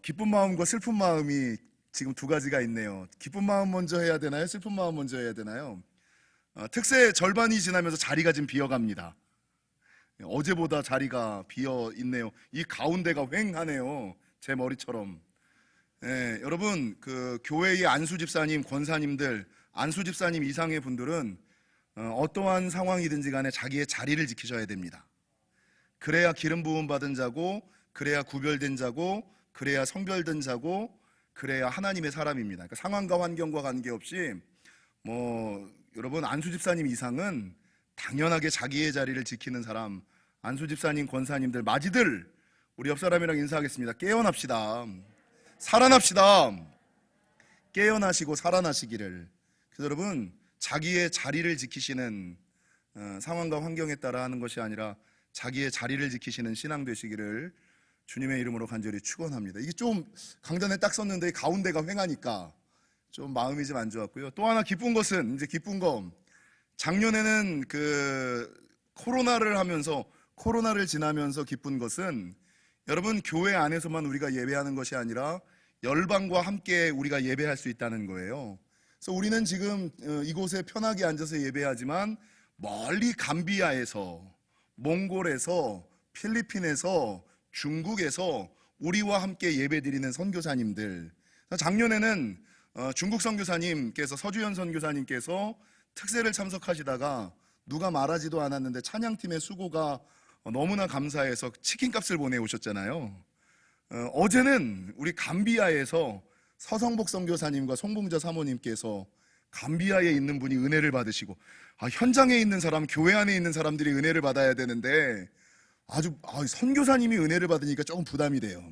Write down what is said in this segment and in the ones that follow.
기쁜 마음과 슬픈 마음이 지금 두 가지가 있네요. 기쁜 마음 먼저 해야 되나요? 슬픈 마음 먼저 해야 되나요? 특세 절반이 지나면서 자리가 지금 비어갑니다. 어제보다 자리가 비어 있네요. 이 가운데가 휑하네요. 제 머리처럼. 여러분, 그 교회의 안수 집사님, 권사님들, 안수 집사님 이상의 분들은 어떠한 상황이든지 간에 자기의 자리를 지키셔야 됩니다. 그래야 기름 부음 받은 자고, 그래야 구별된 자고, 그래야 성별된 자고, 그래야 하나님의 사람입니다. 그러니까 상황과 환경과 관계없이 여러분 안수 집사님 이상은 당연하게 자기의 자리를 지키는 사람, 안수 집사님, 권사님들, 마지들, 우리 옆 사람이랑 인사하겠습니다. 깨어납시다. 살아납시다. 깨어나시고 살아나시기를. 그래서 여러분, 자기의 자리를 지키시는 상황과 환경에 따라 하는 것이 아니라 자기의 자리를 지키시는 신앙 되시기를 주님의 이름으로 간절히 축원합니다. 이게 좀 강단에 딱 썼는데 가운데가 휑하니까 좀 마음이 좀 안 좋았고요. 또 하나 기쁜 것은, 이제 기쁜 거, 작년에는 그 코로나를 지나면서 기쁜 것은 여러분, 교회 안에서만 우리가 예배하는 것이 아니라 열방과 함께 우리가 예배할 수 있다는 거예요. 그래서 우리는 지금 이곳에 편하게 앉아서 예배하지만 멀리 감비아에서, 몽골에서, 필리핀에서, 중국에서 우리와 함께 예배드리는 선교사님들, 작년에는 중국 선교사님께서, 서주현 선교사님께서 특세를 참석하시다가 누가 말하지도 않았는데 찬양팀의 수고가 너무나 감사해서 치킨값을 보내오셨잖아요. 어제는 우리 감비아에서 서성복 선교사님과 송봉자 사모님께서 감비아에 있는 분이 은혜를 받으시고, 현장에 있는 사람, 교회 안에 있는 사람들이 은혜를 받아야 되는데 선교사님이 은혜를 받으니까 조금 부담이 돼요.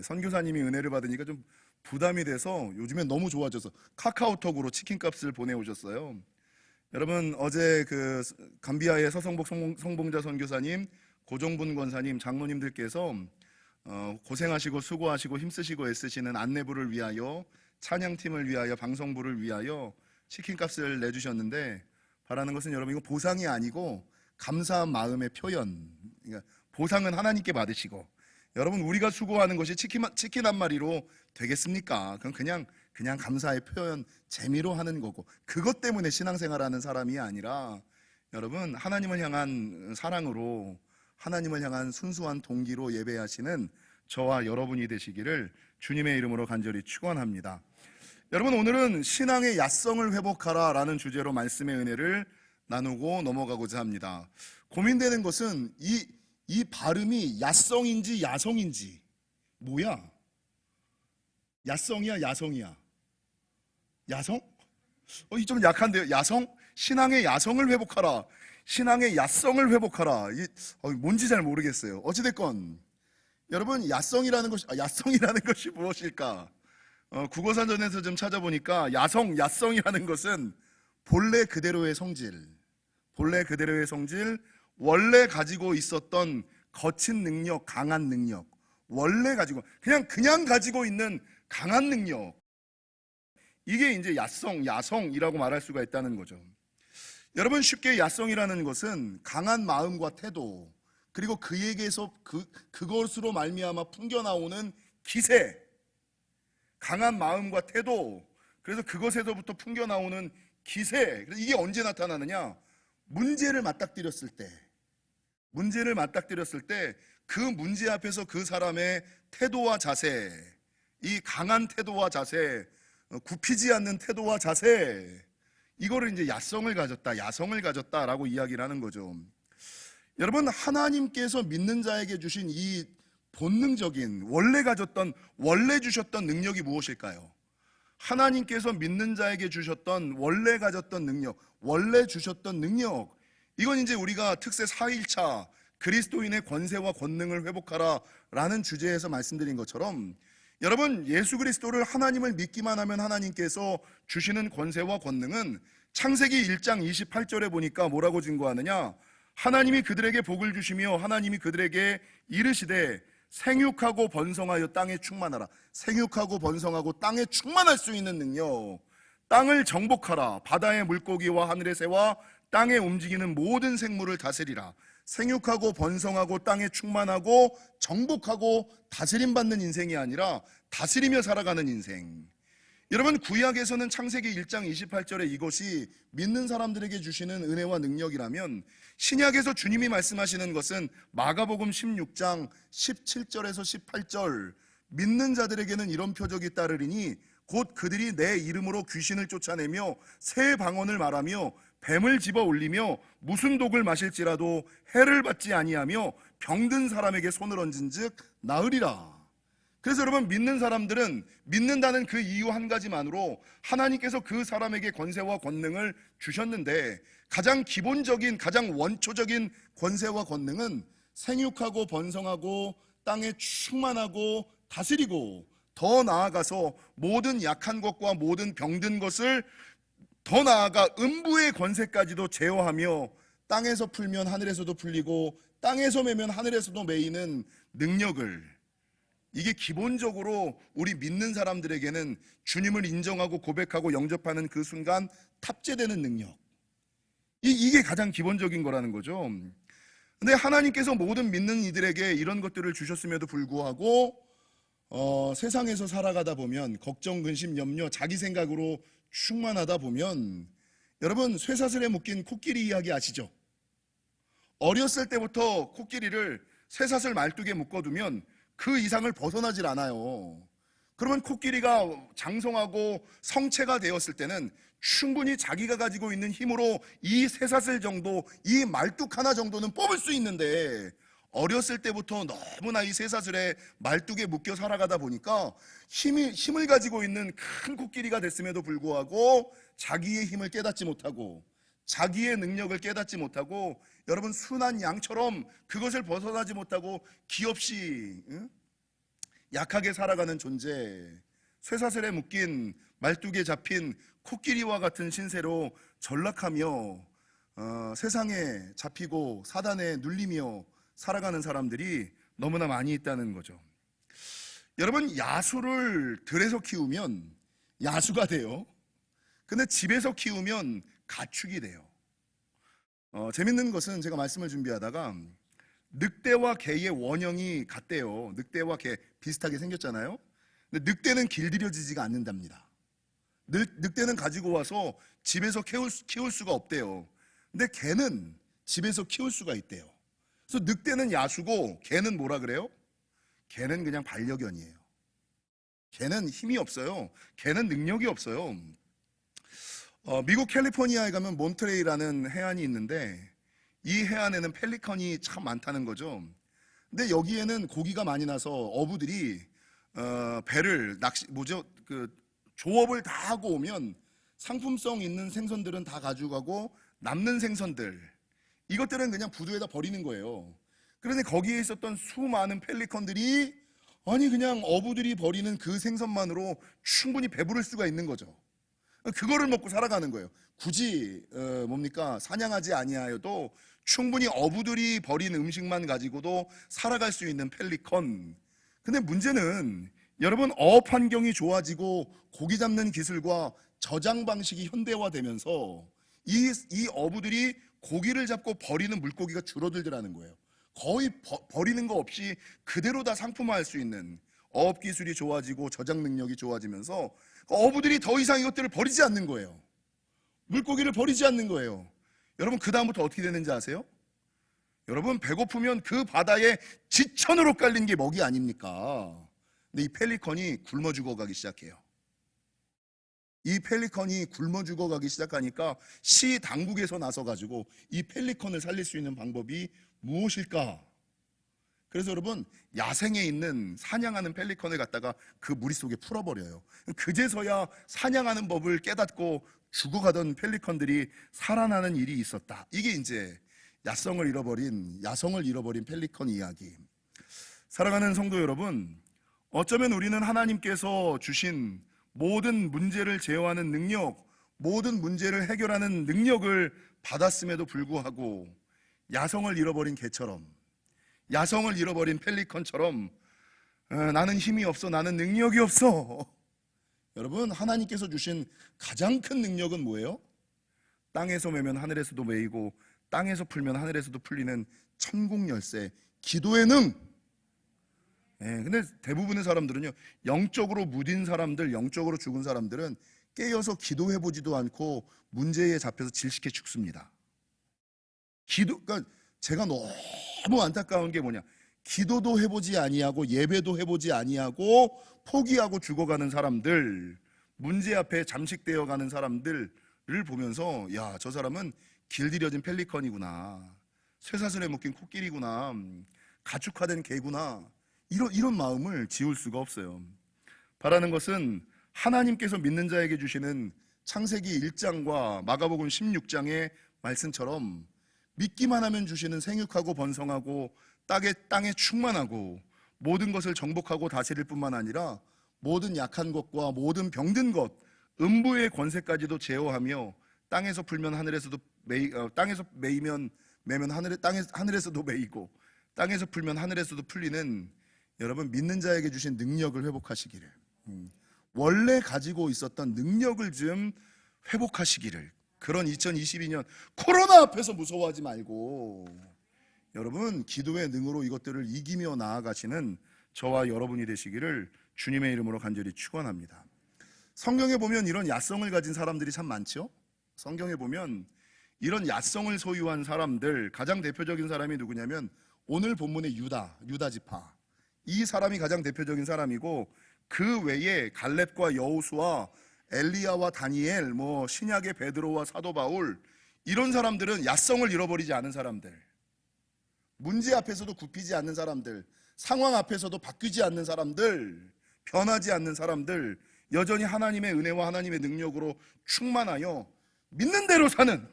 선교사님이 은혜를 받으니까 좀 부담이 돼서 요즘엔 너무 좋아져서 카카오톡으로 치킨값을 보내오셨어요. 여러분, 어제 그 감비아의 서성복 송봉자 선교사님, 고종분 권사님, 장로님들께서 고생하시고 수고하시고 힘쓰시고 애쓰시는 안내부를 위하여, 찬양팀을 위하여, 방송부를 위하여 치킨값을 내주셨는데, 바라는 것은 여러분, 이거 보상이 아니고 감사한 마음의 표현. 그러니까 보상은 하나님께 받으시고, 여러분, 우리가 수고하는 것이 치킨 한 마리로 되겠습니까? 그건 그냥 감사의 표현, 재미로 하는 거고, 그것 때문에 신앙생활하는 사람이 아니라 여러분, 하나님을 향한 사랑으로, 하나님을 향한 순수한 동기로 예배하시는 저와 여러분이 되시기를 주님의 이름으로 간절히 축원합니다. 여러분, 오늘은 신앙의 야성을 회복하라 라는 주제로 말씀의 은혜를 나누고 넘어가고자 합니다. 고민되는 것은 이 발음이 야성인지 야성인지. 뭐야? 야성이야 야성이야? 야성? 이 좀 약한데요. 야성? 신앙의 야성을 회복하라, 신앙의 야성을 회복하라. 뭔지 잘 모르겠어요. 어찌됐건 여러분, 야성이라는 것이 무엇일까? 국어사전에서 좀 찾아보니까 야성이라는 것은 본래 그대로의 성질, 원래 가지고 있었던 거친 능력, 강한 능력, 원래 가지고 그냥 가지고 있는 강한 능력, 이게 이제 야성이라고 말할 수가 있다는 거죠. 여러분, 쉽게 야성이라는 것은 강한 마음과 태도, 그리고 그에게서 그것으로 말미암아 풍겨나오는 기세, 강한 마음과 태도, 그래서 그것에서부터 풍겨나오는 기세. 그래서 이게 언제 나타나느냐? 문제를 맞닥뜨렸을 때, 그 문제 앞에서 그 사람의 태도와 자세, 이 강한 태도와 자세, 굽히지 않는 태도와 자세, 이거를 이제 야성을 가졌다라고 이야기를 하는 거죠. 여러분, 하나님께서 믿는 자에게 주신 이 본능적인, 원래 주셨던 능력이 무엇일까요? 하나님께서 믿는 자에게 주셨던, 원래 가졌던 능력, 이건 이제 우리가 특세 4일차 그리스도인의 권세와 권능을 회복하라 라는 주제에서 말씀드린 것처럼, 여러분, 예수 그리스도를, 하나님을 믿기만 하면 하나님께서 주시는 권세와 권능은 창세기 1장 28절에 보니까 뭐라고 증거하느냐? 하나님이 그들에게 복을 주시며 하나님이 그들에게 이르시되 생육하고 번성하여 땅에 충만하라. 생육하고 번성하고 땅에 충만할 수 있는 능력, 땅을 정복하라. 바다의 물고기와 하늘의 새와 땅에 움직이는 모든 생물을 다스리라. 생육하고 번성하고 땅에 충만하고 정복하고 다스림 받는 인생이 아니라 다스리며 살아가는 인생. 여러분, 구약에서는 창세기 1장 28절에 이것이 믿는 사람들에게 주시는 은혜와 능력이라면, 신약에서 주님이 말씀하시는 것은 마가복음 16장 17절에서 18절, 믿는 자들에게는 이런 표적이 따르리니 곧 그들이 내 이름으로 귀신을 쫓아내며 새 방언을 말하며 뱀을 집어 올리며 무슨 독을 마실지라도 해를 받지 아니하며 병든 사람에게 손을 얹은즉 나으리라. 그래서 여러분, 믿는 사람들은 믿는다는 그 이유 한 가지만으로 하나님께서 그 사람에게 권세와 권능을 주셨는데, 가장 기본적인, 가장 원초적인 권세와 권능은 생육하고 번성하고 땅에 충만하고 다스리고, 더 나아가서 모든 약한 것과 모든 병든 것을 더 나아가 음부의 권세까지도 제어하며 땅에서 풀면 하늘에서도 풀리고 땅에서 매면 하늘에서도 매이는 능력을, 이게 기본적으로 우리 믿는 사람들에게는 주님을 인정하고 고백하고 영접하는 그 순간 탑재되는 능력, 이게 가장 기본적인 거라는 거죠. 근데 하나님께서 모든 믿는 이들에게 이런 것들을 주셨음에도 불구하고 세상에서 살아가다 보면 걱정, 근심, 염려, 자기 생각으로 충만하다 보면, 여러분, 쇠사슬에 묶인 코끼리 이야기 아시죠? 어렸을 때부터 코끼리를 쇠사슬 말뚝에 묶어두면 그 이상을 벗어나질 않아요. 그러면 코끼리가 장성하고 성체가 되었을 때는 충분히 자기가 가지고 있는 힘으로 이 쇠사슬 정도, 이 말뚝 하나 정도는 뽑을 수 있는데, 어렸을 때부터 너무나 이 쇠사슬에 말뚝에 묶여 살아가다 보니까 힘을 가지고 있는 큰 코끼리가 됐음에도 불구하고 자기의 힘을 깨닫지 못하고 자기의 능력을 깨닫지 못하고, 여러분, 순한 양처럼 그것을 벗어나지 못하고 기없이 약하게 살아가는 존재, 쇠사슬에 묶인 말뚝에 잡힌 코끼리와 같은 신세로 전락하며 세상에 잡히고 사단에 눌리며 살아가는 사람들이 너무나 많이 있다는 거죠. 여러분, 야수를 들에서 키우면 야수가 돼요. 근데 집에서 키우면 가축이 돼요. 재밌는 것은, 제가 말씀을 준비하다가 늑대와 개의 원형이 같대요. 늑대와 개 비슷하게 생겼잖아요. 근데 늑대는 길들여지지가 않는답니다. 늑대는 가지고 와서 집에서 키울 수가 없대요. 근데 개는 집에서 키울 수가 있대요. 그래서 늑대는 야수고 개는 뭐라 그래요? 개는 그냥 반려견이에요. 개는 힘이 없어요. 개는 능력이 없어요. 미국 캘리포니아에 가면 몬트레이라는 해안이 있는데, 이 해안에는 펠리컨이 참 많다는 거죠. 근데 여기에는 고기가 많이 나서 어부들이 배를 조업을 다 하고 오면 상품성 있는 생선들은 다 가져가고 남는 생선들, 이것들은 그냥 부두에다 버리는 거예요. 그런데 거기에 있었던 수많은 펠리컨들이, 아니, 그냥 어부들이 버리는 그 생선만으로 충분히 배부를 수가 있는 거죠. 그거를 먹고 살아가는 거예요. 굳이 사냥하지 아니하여도 충분히 어부들이 버린 음식만 가지고도 살아갈 수 있는 펠리컨. 근데 문제는, 여러분, 어업 환경이 좋아지고 고기 잡는 기술과 저장 방식이 현대화되면서 이 어부들이 고기를 잡고 버리는 물고기가 줄어들더라는 거예요. 거의 버리는 거 없이 그대로 다 상품화할 수 있는 어업 기술이 좋아지고 저장 능력이 좋아지면서 어부들이 더 이상 이것들을 버리지 않는 거예요. 물고기를 버리지 않는 거예요. 여러분, 그 다음부터 어떻게 되는지 아세요? 여러분, 배고프면 그 바다에 지천으로 깔린 게 먹이 아닙니까? 근데 이 펠리컨이 굶어 죽어가기 시작해요. 이 펠리컨이 굶어 죽어가기 시작하니까 시 당국에서 나서가지고 이 펠리컨을 살릴 수 있는 방법이 무엇일까? 그래서 여러분, 야생에 있는 사냥하는 펠리컨을 갖다가 그 무리 속에 풀어버려요. 그제서야 사냥하는 법을 깨닫고 죽어가던 펠리컨들이 살아나는 일이 있었다. 이게 이제 야성을 잃어버린 펠리컨 이야기. 사랑하는 성도 여러분, 어쩌면 우리는 하나님께서 주신 모든 문제를 제어하는 능력, 모든 문제를 해결하는 능력을 받았음에도 불구하고 야성을 잃어버린 개처럼, 야성을 잃어버린 펠리컨처럼 나는 힘이 없어, 나는 능력이 없어. 여러분, 하나님께서 주신 가장 큰 능력은 뭐예요? 땅에서 매면 하늘에서도 매이고 땅에서 풀면 하늘에서도 풀리는 천국 열쇠, 기도의 능. 근데 대부분의 사람들은요, 영적으로 무딘 사람들, 영적으로 죽은 사람들은 깨어서 기도해보지도 않고 문제에 잡혀서 질식해 죽습니다. 그러니까 제가 너무 안타까운 게 뭐냐, 기도도 해보지 아니하고 예배도 해보지 아니하고 포기하고 죽어가는 사람들, 문제 앞에 잠식되어 가는 사람들을 보면서, 야, 저 사람은 길들여진 펠리컨이구나, 쇠사슬에 묶인 코끼리구나, 가축화된 개구나, 이런 마음을 지울 수가 없어요. 바라는 것은 하나님께서 믿는 자에게 주시는 창세기 1장과 마가복음 16장의 말씀처럼 믿기만 하면 주시는 생육하고 번성하고 땅에 충만하고 모든 것을 정복하고 다스릴 뿐만 아니라 모든 약한 것과 모든 병든 것, 음부의 권세까지도 제어하며 땅에서 풀면 하늘에서도 땅에서 매이면 매면 하늘에서도 매이고 땅에서 풀면 하늘에서도 풀리는, 여러분 믿는 자에게 주신 능력을 회복하시기를, 원래 가지고 있었던 능력을 좀 회복하시기를, 그런 2022년 코로나 앞에서 무서워하지 말고 여러분 기도의 능으로 이것들을 이기며 나아가시는 저와 여러분이 되시기를 주님의 이름으로 간절히 축원합니다. 성경에 보면 이런 야성을 가진 사람들이 참 많죠. 성경에 보면 이런 야성을 소유한 사람들, 가장 대표적인 사람이 누구냐면 오늘 본문의 유다 지파, 이 사람이 가장 대표적인 사람이고, 그 외에 갈렙과 여호수아, 엘리야와 다니엘, 신약의 베드로와 사도 바울, 이런 사람들은 야성을 잃어버리지 않은 사람들, 문제 앞에서도 굽히지 않는 사람들, 상황 앞에서도 바뀌지 않는 사람들, 변하지 않는 사람들, 여전히 하나님의 은혜와 하나님의 능력으로 충만하여 믿는 대로 사는,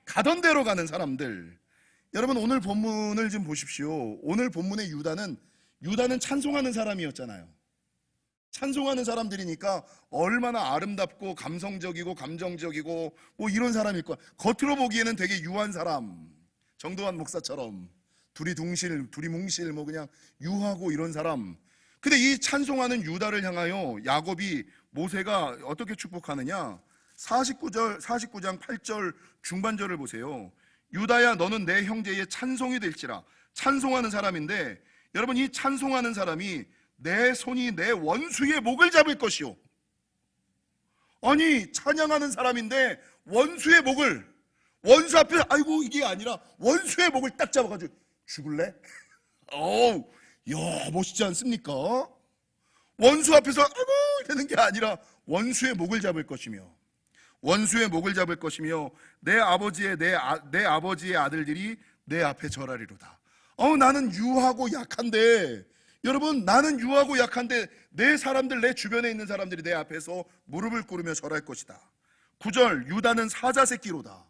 가던 대로 가는 사람들. 여러분 오늘 본문을 좀 보십시오. 오늘 본문의 유다는 찬송하는 사람이었잖아요. 찬송하는 사람들이니까 얼마나 아름답고 감성적이고 감정적이고 이런 사람일 거야. 겉으로 보기에는 되게 유한 사람, 정도환 목사처럼 둘이 뭉실 그냥 유하고 이런 사람. 근데 이 찬송하는 유다를 향하여 야곱이, 모세가 어떻게 축복하느냐, 49장 8절 중반절을 보세요. 유다야 너는 내 형제의 찬송이 될지라. 찬송하는 사람인데, 여러분 이 찬송하는 사람이 내 손이 내 원수의 목을 잡을 것이요. 아니 찬양하는 사람인데 원수의 목을, 원수 앞에 아이고 이게 아니라 원수의 목을 딱 잡아가지고 죽을래? 어우, 야 멋있지 않습니까? 원수 앞에서 아이고 이러는 게 아니라 원수의 목을 잡을 것이며, 원수의 목을 잡을 것이며 내 아버지의 아들들이 내 앞에 절하리로다. 나는 유하고 약한데, 여러분 나는 유하고 약한데 내 사람들, 내 주변에 있는 사람들이 내 앞에서 무릎을 꿇으며 절할 것이다. 9절 유다는 사자 새끼로다.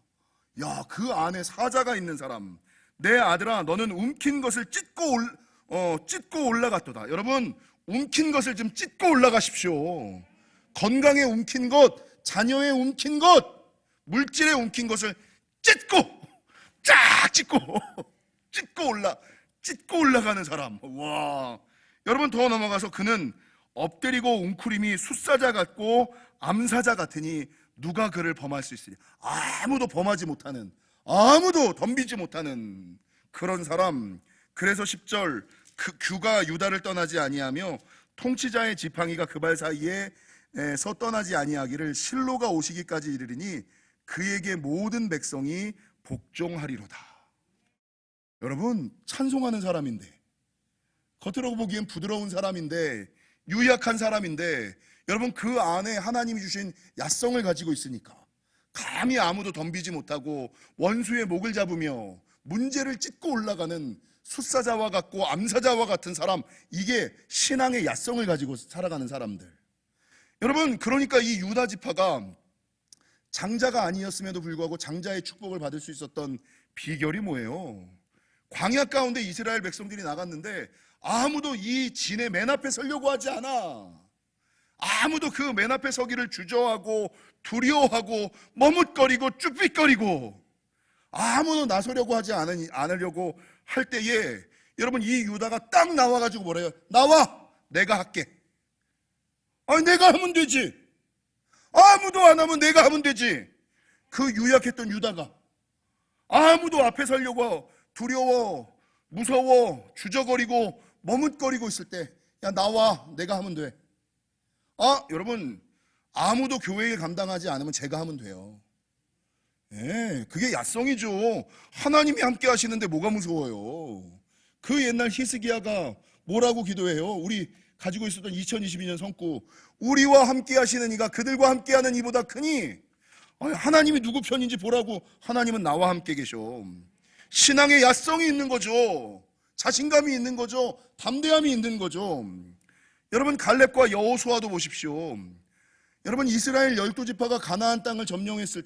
야, 그 안에 사자가 있는 사람. 내 아들아 너는 움킨 것을 찢고 올라갔도다. 여러분 움킨 것을 좀 찢고 올라가십시오. 건강에 움킨 것, 자녀에 움킨 것, 물질에 움킨 것을 찢고 올라가는 사람. 와, 여러분 더 넘어가서 그는 엎드리고 웅크림이 숫사자 같고 암사자 같으니 누가 그를 범할 수 있으냐. 아무도 범하지 못하는, 아무도 덤비지 못하는 그런 사람. 그래서 10절 그 규가 유다를 떠나지 아니하며 통치자의 지팡이가 그 발 사이에서 떠나지 아니하기를 실로가 오시기까지 이르리니 그에게 모든 백성이 복종하리로다. 여러분 찬송하는 사람인데, 겉으로 보기엔 부드러운 사람인데, 유약한 사람인데, 여러분 그 안에 하나님이 주신 야성을 가지고 있으니까 감히 아무도 덤비지 못하고 원수의 목을 잡으며 문제를 찢고 올라가는 숫사자와 같고 암사자와 같은 사람, 이게 신앙의 야성을 가지고 살아가는 사람들. 여러분 그러니까 이 유다 지파가 장자가 아니었음에도 불구하고 장자의 축복을 받을 수 있었던 비결이 뭐예요? 광야 가운데 이스라엘 백성들이 나갔는데 아무도 이 진의 맨 앞에 서려고 하지 않아. 아무도 그 맨 앞에 서기를 주저하고 두려워하고 머뭇거리고 쭈삣거리고 아무도 나서려고 하지 않으려고 할 때에, 여러분 이 유다가 딱 나와가지고 뭐래요? 나와! 내가 할게. 아니 내가 하면 되지. 아무도 안 하면 내가 하면 되지. 그 유약했던 유다가 아무도 앞에 서려고 두려워, 무서워, 주저거리고 머뭇거리고 있을 때, 야, 나와, 내가 하면 돼. 여러분, 아무도 교회 일 감당하지 않으면 제가 하면 돼요. 예, 그게 야성이죠. 하나님이 함께 하시는데 뭐가 무서워요. 그 옛날 히스기야가 뭐라고 기도해요? 우리 가지고 있었던 2022년 성구, 우리와 함께 하시는 이가 그들과 함께 하는 이보다 크니. 하나님이 누구 편인지 보라고. 하나님은 나와 함께 계셔. 신앙의 야성이 있는 거죠. 자신감이 있는 거죠. 담대함이 있는 거죠. 여러분, 갈렙과 여호수아도 보십시오. 여러분, 이스라엘 12지파가 가나안 땅을 정탐했을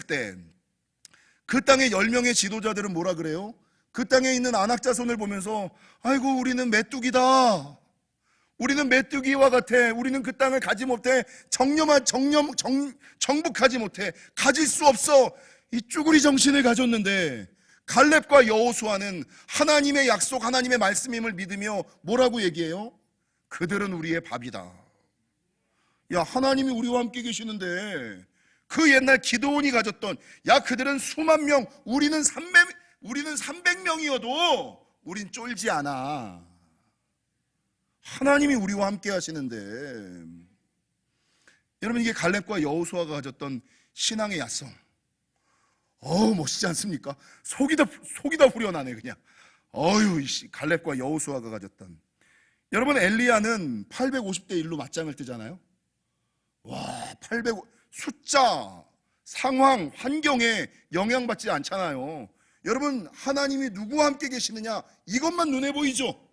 때 그 땅의 10명의 지도자들은 뭐라 그래요? 그 땅에 있는 안악자손을 보면서, 아이고, 우리는 메뚜기다. 우리는 메뚜기와 같아. 우리는 그 땅을 가지 못해. 정복하지 못해. 가질 수 없어. 이 쭈구리 정신을 가졌는데, 갈렙과 여호수아는 하나님의 약속, 하나님의 말씀임을 믿으며 뭐라고 얘기해요? 그들은 우리의 밥이다. 야, 하나님이 우리와 함께 계시는데, 그 옛날 기드온이 가졌던, 야, 그들은 수만 명, 우리는 300명이어도 우린 쫄지 않아. 하나님이 우리와 함께 하시는데. 여러분, 이게 갈렙과 여호수아가 가졌던 신앙의 야성. 멋있지 않습니까? 속이 다 후련하네 그냥. 갈렙과 여호수아가 가졌던. 여러분, 엘리야는 850대 1로 맞짱을 뜨잖아요. 와, 숫자, 상황, 환경에 영향받지 않잖아요. 여러분, 하나님이 누구와 함께 계시느냐, 이것만 눈에 보이죠.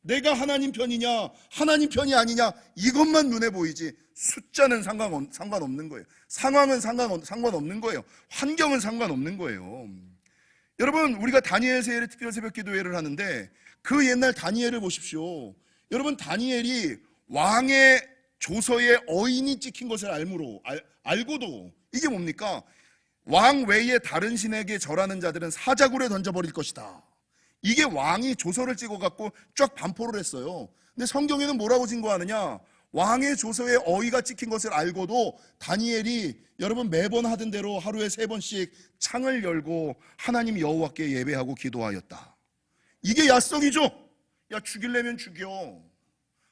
내가 하나님 편이냐, 하나님 편이 아니냐, 이것만 눈에 보이지. 숫자는 상관없는 거예요. 상황은 상관없는 거예요. 환경은 상관없는 거예요. 여러분, 우리가 다니엘 세일의 특별 새벽 기도회를 하는데 그 옛날 다니엘을 보십시오. 여러분, 다니엘이 왕의 조서에 어인이 찍힌 것을 알고도 이게 뭡니까? 왕 외에 다른 신에게 절하는 자들은 사자굴에 던져버릴 것이다. 이게 왕이 조서를 찍어갖고 쫙 반포를 했어요. 근데 성경에는 뭐라고 증거하느냐? 왕의 조서에 어이가 찍힌 것을 알고도 다니엘이 여러분 매번 하던 대로 하루에 3번씩 창을 열고 하나님 여호와께 예배하고 기도하였다. 이게 야성이죠. 야, 죽이려면 죽여.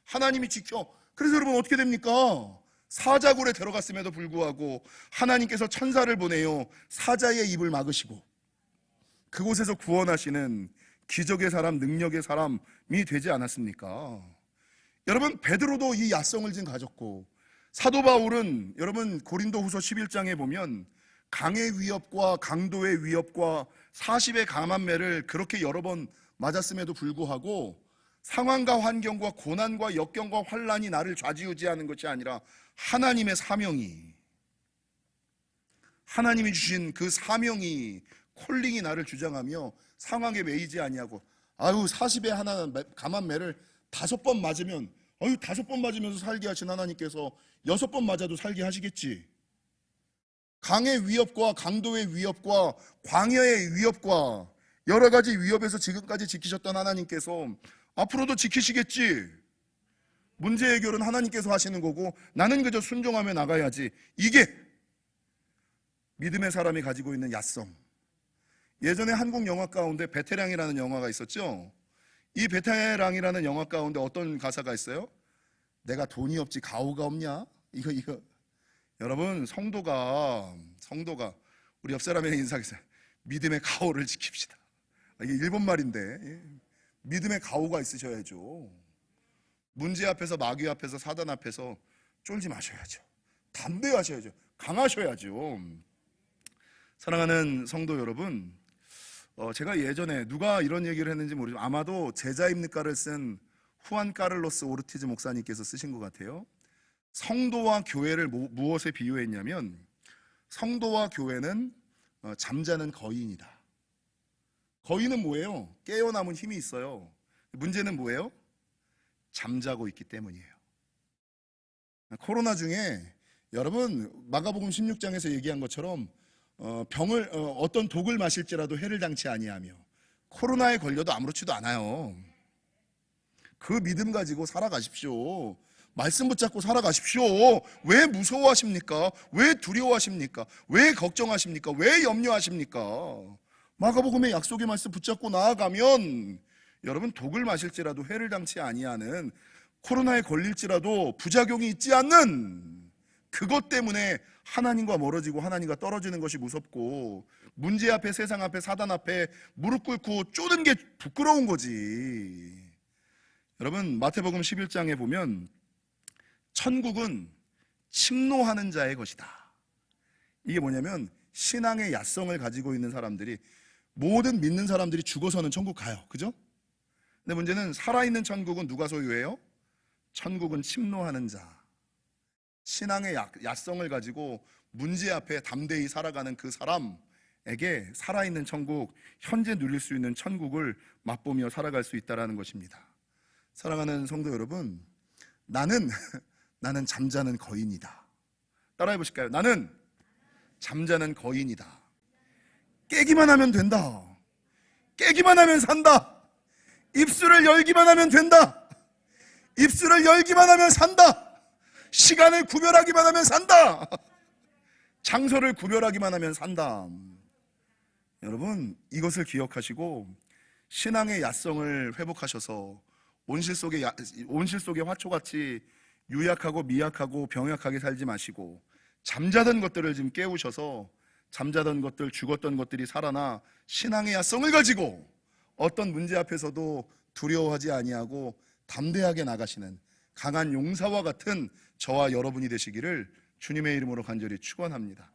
하나님이 지켜. 그래서 여러분 어떻게 됩니까? 사자굴에 들어갔음에도 불구하고 하나님께서 천사를 보내요. 사자의 입을 막으시고 그곳에서 구원하시는 기적의 사람, 능력의 사람이 되지 않았습니까? 여러분, 베드로도 이 야성을 지금 가졌고, 사도 바울은 여러분 고린도후서 11장에 보면 강의 위협과 강도의 위협과 40의 강한 매를 그렇게 여러 번 맞았음에도 불구하고 상황과 환경과 고난과 역경과 환란이 나를 좌지우지하는 것이 아니라 하나님의 사명이, 하나님이 주신 그 사명이, 콜링이 나를 주장하며 상황에 매이지 아니하고, 40의 하나 감한 매를 5번 맞으면, 5번 맞으면서 살게 하신 하나님께서 6번 맞아도 살게 하시겠지. 강의 위협과 강도의 위협과 광야의 위협과 여러 가지 위협에서 지금까지 지키셨던 하나님께서 앞으로도 지키시겠지. 문제 해결은 하나님께서 하시는 거고 나는 그저 순종하며 나가야지. 이게 믿음의 사람이 가지고 있는 야성. 예전에 한국 영화 가운데 베테랑이라는 영화가 있었죠. 이 베테랑이라는 영화 가운데 어떤 가사가 있어요? 내가 돈이 없지 가오가 없냐? 이거 여러분, 성도가 우리 옆 사람에게 인사하세요. 믿음의 가오를 지킵시다. 이게 일본 말인데 믿음의 가오가 있으셔야죠. 문제 앞에서, 마귀 앞에서, 사단 앞에서 쫄지 마셔야죠. 담대하셔야죠. 강하셔야죠. 사랑하는 성도 여러분, 제가 예전에 누가 이런 얘기를 했는지 모르지만 아마도 제자입니까를 쓴 후안 카를로스 오르티즈 목사님께서 쓰신 것 같아요. 성도와 교회를 무엇에 비유했냐면, 성도와 교회는 잠자는 거인이다. 거인은 뭐예요? 깨어남은 힘이 있어요. 문제는 뭐예요? 잠자고 있기 때문이에요. 코로나 중에 여러분 마가복음 16장에서 얘기한 것처럼 어떤 독을 마실지라도 해를 당치 아니하며 코로나에 걸려도 아무렇지도 않아요. 그 믿음 가지고 살아가십시오. 말씀 붙잡고 살아가십시오. 왜 무서워하십니까? 왜 두려워하십니까? 왜 걱정하십니까? 왜 염려하십니까? 마가복음의 약속의 말씀 붙잡고 나아가면 여러분, 독을 마실지라도 해를 당치 아니하는, 코로나에 걸릴지라도 부작용이 있지 않는, 그것 때문에 하나님과 멀어지고 하나님과 떨어지는 것이 무섭고, 문제 앞에, 세상 앞에, 사단 앞에 무릎 꿇고 쪼는 게 부끄러운 거지. 여러분, 마태복음 11장에 보면 천국은 침노하는 자의 것이다. 이게 뭐냐면 신앙의 야성을 가지고 있는 사람들이, 모든 믿는 사람들이 죽어서는 천국 가요. 그죠? 근데 문제는 살아있는 천국은 누가 소유해요? 천국은 침노하는 자, 신앙의 야성을 가지고 문제 앞에 담대히 살아가는 그 사람에게 살아있는 천국, 현재 누릴 수 있는 천국을 맛보며 살아갈 수 있다는 것입니다. 사랑하는 성도 여러분, 나는 잠자는 거인이다. 따라해 보실까요? 나는 잠자는 거인이다. 깨기만 하면 된다. 깨기만 하면 산다. 입술을 열기만 하면 된다. 입술을 열기만 하면 산다. 시간을 구별하기만 하면 산다. 장소를 구별하기만 하면 산다. 여러분, 이것을 기억하시고 신앙의 야성을 회복하셔서 온실 속의 화초같이 유약하고 미약하고 병약하게 살지 마시고, 잠자던 것들을 지금 깨우셔서 잠자던 것들, 죽었던 것들이 살아나 신앙의 야성을 가지고 어떤 문제 앞에서도 두려워하지 아니하고 담대하게 나가시는 강한 용사와 같은 저와 여러분이 되시기를 주님의 이름으로 간절히 축원합니다.